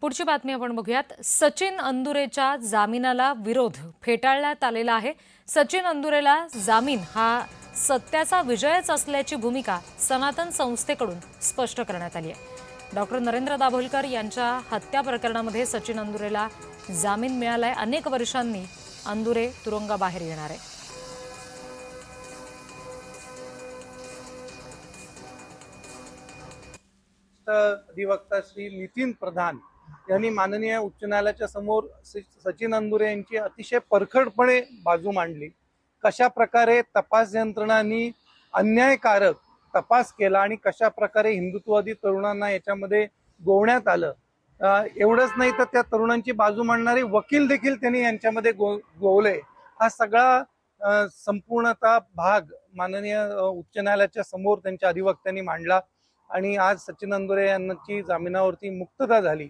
पुढची बातमी आपण बघूयात। सचिन अंदुरेच्या जामिनाला विरोध फेटाळण्यात आलेला आहे। सचिन अंदुरेला जामीन हा सत्याचा विजयच असल्याची भूमिका सनातन संस्थेकडून स्पष्ट करण्यात आली आहे। डॉक्टर नरेंद्र दाभोलकर यांच्या हत्या प्रकरणामध्ये सचिन अंदुरेला जामीन मिळालाय। अनेक वर्षांनी अंदुरे तुरुंगाबाहेर येणार आहे। अधिवक्ता श्री नितीन प्रधान यांनी माननीय उच्च न्यायालयाच्या समोर सचिन अंदुरे यांची अतिशय परखडपणे बाजू मांडली। कशा प्रकारे तपास यंत्रणांनी अन्यायकारक तपास केला आणि कशा प्रकारे हिंदुत्ववादी तरुणांना याच्यामध्ये गोवण्यात आलं। एवढंच नाही तर त्या तरुणांची बाजू मांडणारे वकील देखील त्यांनी यांच्यामध्ये गोवले। हा सगळा संपूर्णतः भाग माननीय उच्च न्यायालयाच्या समोर त्यांच्या अधिवक्त्यांनी मांडला आणि आज सचिन अंदुरे यांची जामिनावरती मुक्तता झाली।